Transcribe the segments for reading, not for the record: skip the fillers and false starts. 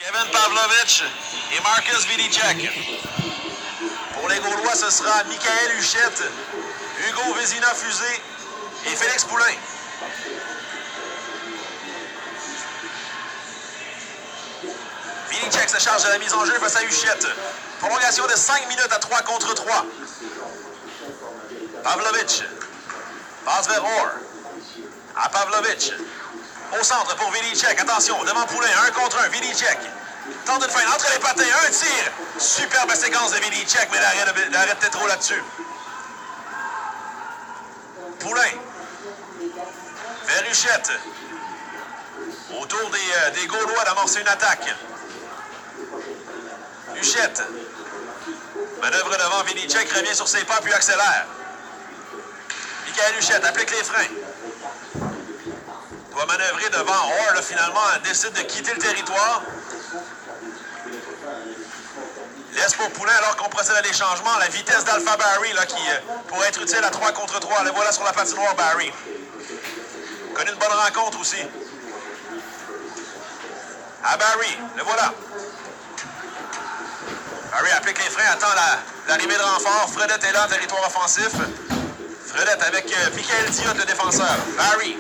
Kevin Pavlovich et Marcus Vidicek. Pour les Gaulois, ce sera Michael Huchette, Hugo Vézina-Fusé et Félix Poulain. Vidicek se charge de la mise en jeu face à Huchette. Prolongation de 5 minutes à 3 contre 3. Pavlovich passe vers Orr. À Pavlovich. Au centre pour Vidicek. Attention, devant Poulain, 1 contre 1. Vidicek tente une feinte entre les patins. Un tir. Superbe séquence de Vidicek, mais l'arrêt de Tétro là-dessus. Poulain. Vers Huchette. Autour des Gaulois d'amorcer une attaque. Huchette. Manœuvre devant Vidicek, revient sur ses pas puis accélère. Michael Huchette applique les freins. Doit manœuvrer devant Orr, là, finalement, décide de quitter le territoire. Laisse pour Poulain alors qu'on procède à des changements. La vitesse d'Alpha Barry, là, qui pourrait être utile à 3 contre 3. Le voilà sur la patinoire, Barry. Connu une bonne rencontre aussi. À Barry, le voilà. Barry applique les freins, attend l'arrivée de renfort. Fredette est là en territoire offensif. Fredette avec Michael Diot, le défenseur. Barry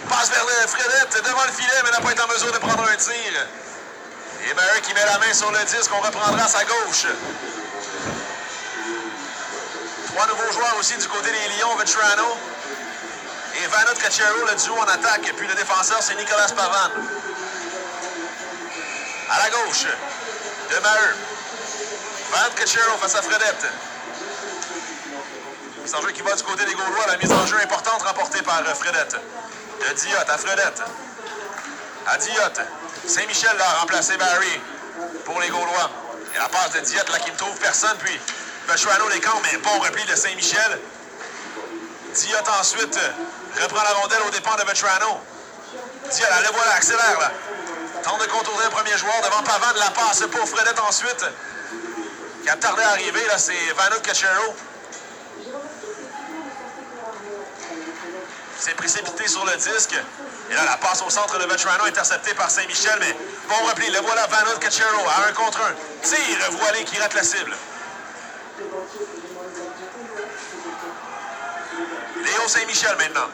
passe vers Fredette devant le filet, mais n'a pas été en mesure de prendre un tir. Et Barry qui met la main sur le disque, on reprendra à sa gauche. 3 nouveaux joueurs aussi du côté des Lions, Vetrano et Vanut Cachero, le duo en attaque. Puis le défenseur, c'est Nicolas Pavan. À la gauche, de Maheu. Vanut Cachero face à Fredette. Mise en jeu qui va du côté des Gaulois. La mise en jeu importante remportée par Fredette. De Diot à Fredette. À Diot. Saint-Michel a remplacé Barry pour les Gaulois. Et la passe de Diot là qui ne trouve personne. Puis Vetrano les camps, mais bon repli de Saint-Michel. Diot ensuite reprend la rondelle aux dépens de Vetrano. Diot, là, le voilà, accélère là. Tente de contourner le premier joueur devant Pavan. La passe pour Fredette ensuite. Qui a tardé à arriver, là, c'est Vanut Cachero. C'est précipité sur le disque. Et là, la passe au centre de Vetrano interceptée par Saint-Michel, mais bon repli. Le voilà, Vanut Cachero à 1 contre 1. Tir voilé qui rate la cible. Léo Saint-Michel maintenant.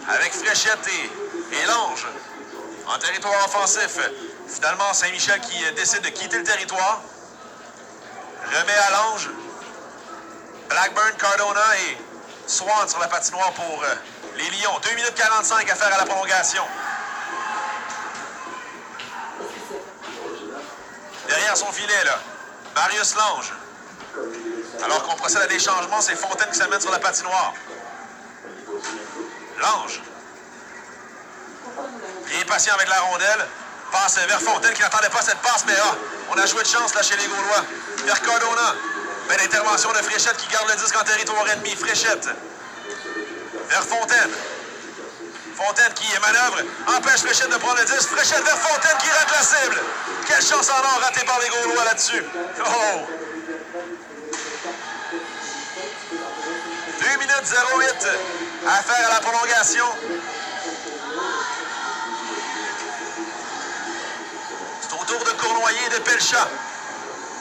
Avec Fréchette et Lange en territoire offensif. Finalement, Saint-Michel qui décide de quitter le territoire. Remet à Lange. Blackburn, Cardona et Swan sur la patinoire pour les Lions. 2 minutes 45 à faire à la prolongation. Derrière son filet, là, Marius Lange. Alors qu'on procède à des changements, c'est Fontaine qui s'amène sur la patinoire. Lange. Bien patient avec la rondelle. Passe vers Fontaine qui n'attendait pas cette passe, mais on a joué de chance là chez les Gaulois. Vers Cardona. Belle intervention de Fréchette qui garde le disque en territoire ennemi. Fréchette. Vers Fontaine. Fontaine qui manœuvre, empêche Fréchette de prendre le disque. Fréchette vers Fontaine qui rate la cible. Quelle chance en or ratée par les Gaulois là-dessus. Oh! 2 minutes 08 à faire à la prolongation. C'est au tour de Cournoyer et de Pelchat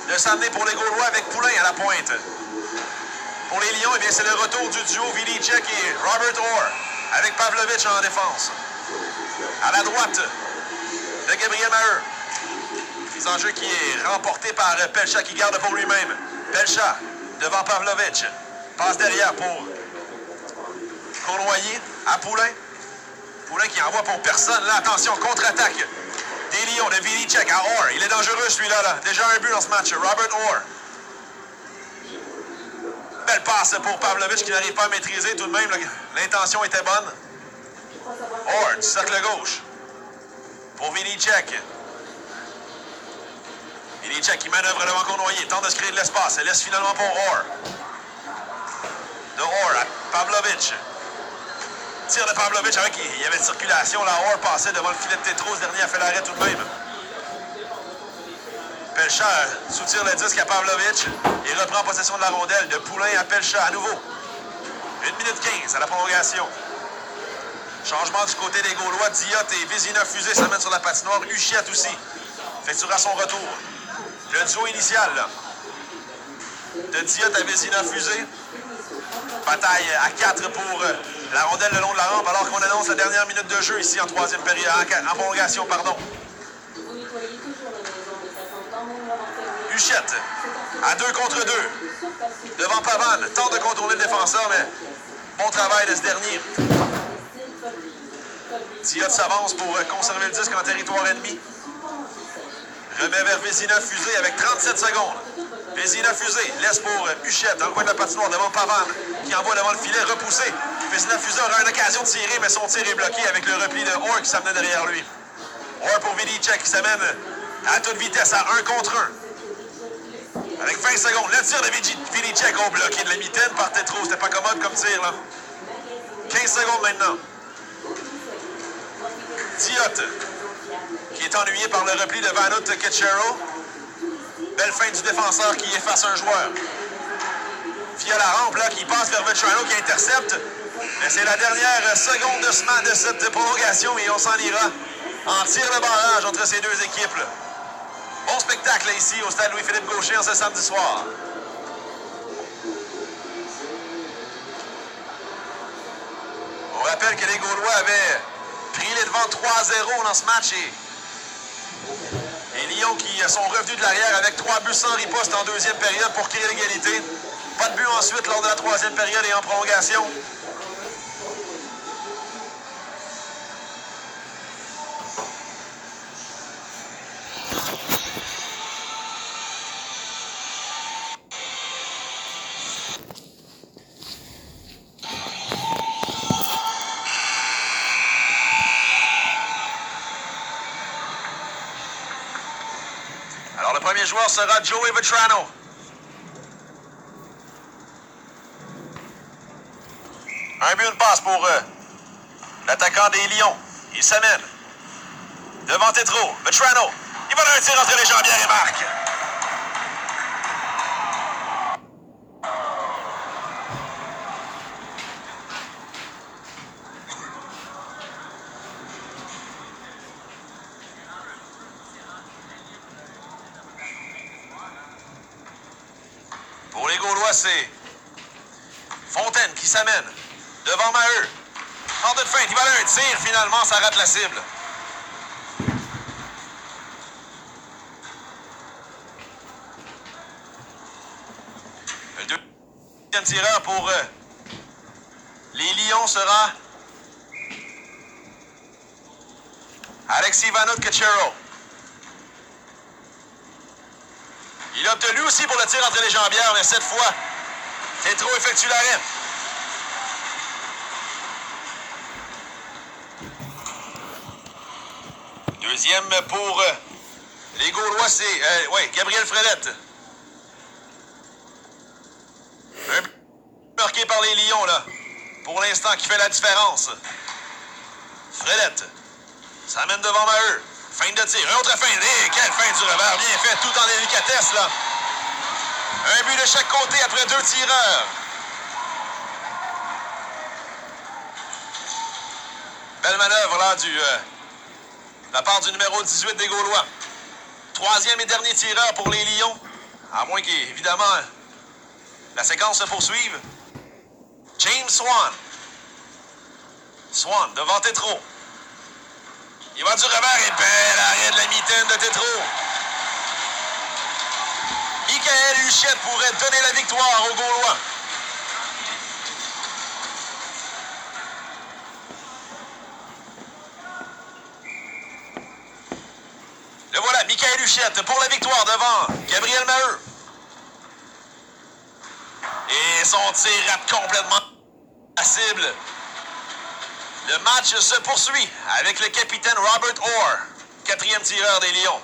de s'amener pour les Gaulois avec Poulain à la pointe. Pour les Lions, eh bien, c'est le retour du duo Vidicek et Robert Orr avec Pavlovich en défense. À la droite de Gabriel Maheu. Mise en jeu qui est remportée par Pelchat qui garde pour lui-même. Pelchat devant Pavlovich. Passe derrière pour Cournoyer à Poulain. Poulain qui envoie pour personne. Là, attention, contre-attaque des Lions de Vidicek à Orr. Il est dangereux celui-là. Là. Déjà un but dans ce match. Robert Orr. Belle passe pour Pavlovich qui n'arrive pas à maîtriser tout de même. L'intention était bonne. Orr du cercle gauche. Pour Vidicek. Vidicek qui manœuvre devant Cournoyer. Tente de se créer de l'espace. Elle laisse finalement pour Orr. De Orr à Pavlovich. Tir de Pavlovich avec il y avait une circulation. Là, Orr passait devant le filet de Tétro. Ce dernier a fait l'arrêt tout de même. Pelchat soutire le disque à Pavlovich et reprend possession de la rondelle. De Poulain à Pelchat à nouveau. 1 minute 15 à la prolongation. Changement du côté des Gaulois. Diot et Vézina fusée s'amènent sur la patinoire. Huchette aussi effectuera son retour. Le duo initial, là, de Diot à Vézina fusée. Bataille à 4 pour la rondelle le long de la rampe, alors qu'on annonce la dernière minute de jeu ici en troisième période, en prolongation, pardon. Huchette, à 2 contre 2. Devant Pavane, tente de contourner le défenseur, mais bon travail de ce dernier. Diot s'avance pour conserver le disque en territoire ennemi. Remet vers Vézina fusée avec 37 secondes. Vézina fusée laisse pour Huchette dans le coin de la patinoire devant Pavane qui envoie devant le filet repoussé. Vézina fusée aura une occasion de tirer, mais son tir est bloqué avec le repli de Orr qui s'amenait derrière lui. Orr pour Vilicek qui s'amène à toute vitesse à 1 contre 1. Avec 20 secondes, le tir de Vilicek au bloqué de la mitaine par Tétro. C'était pas commode comme tir, là. 15 secondes maintenant. Diot, qui est ennuyé par le repli de Vanut Ketchero. Belle fin du défenseur qui efface un joueur. Via la rampe, là, qui passe vers Vetrano, qui intercepte. Mais c'est la dernière seconde de cette prolongation et on s'en ira en tir de barrage entre ces deux équipes. Là. Bon spectacle là, ici au stade Louis-Philippe Gaucher en ce samedi soir. On rappelle que les Gaulois avaient pris les devants 3-0 dans ce match et les Lions qui sont revenus de l'arrière avec 3 buts sans riposte en deuxième période pour créer l'égalité. Pas de but ensuite lors de la troisième période et en prolongation. Alors le premier joueur sera Joey Vetrano. Un but, une passe pour l'attaquant des Lions. Il s'amène. Devant Tétro. Vetrano. Il va donner un tir entre les jambières et marque. Pour les Gaulois, c'est Fontaine qui s'amène. Devant Maheu. En de feinte, il va donner un tir. Finalement, ça rate la cible. Le deuxième tireur pour les Lions sera Alexis Vanut Ketchero. Il a obtenu aussi pour le tir entre les jambières, mais cette fois, Tétro effectue l'arrêt. Deuxième pour les Gaulois, c'est Gabriel Fredette. Un but marqué par les Lions, là, pour l'instant, qui fait la différence. Fredette s'amène devant Maheu. Feinte de tir. Un autre feinte. Et quelle feinte du revers. Bien fait, tout en délicatesse, là. Un but de chaque côté après 2 tireurs. Belle manœuvre, là, de la part du numéro 18 des Gaulois. Troisième et dernier tireur pour les Lions. À moins qu'évidemment, la séquence se poursuive. James Swan. Swan devant Tétro. Il va du revers et bel arrêt de la mitaine de Tétro. Michael Huchette pourrait donner la victoire aux Gaulois. Le voilà, Michael Huchette pour la victoire devant Gabriel Maheu. Et son tir rate complètement la cible. Le match se poursuit avec le capitaine Robert Orr, 4e tireur des Lions.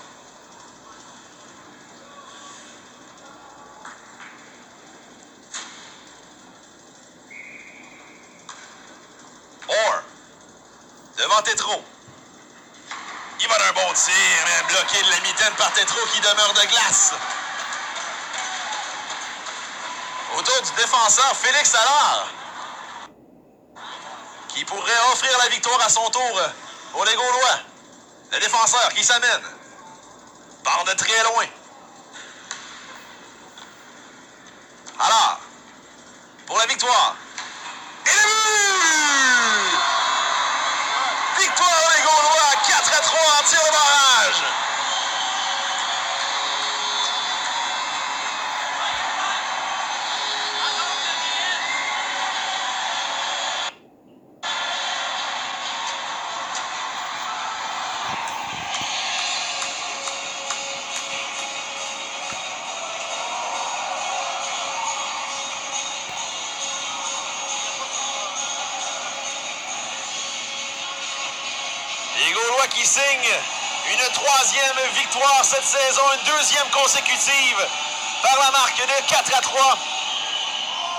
Orr, devant Tétro. Il va d'un bon tir, mais bloqué de la mitaine par Tétro qui demeure de glace. Autour du défenseur Félix Allard, qui pourrait offrir la victoire à son tour pour les Gaulois. Le défenseur qui s'amène. Part de très loin. Alors, pour la victoire. Et le but! Victoire des Gaulois, 4-3 en tir de barrage. Les Gaulois qui signent une 3e victoire cette saison, une 2e consécutive par la marque de 4-3.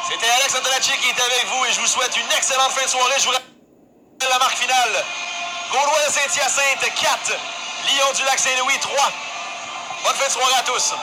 C'était Alex Andracci qui était avec vous et je vous souhaite une excellente fin de soirée. Je vous rappelle la marque finale. Gaulois de Saint-Hyacinthe 4, Lions du Lac-Saint-Louis 3. Bonne fin de soirée à tous.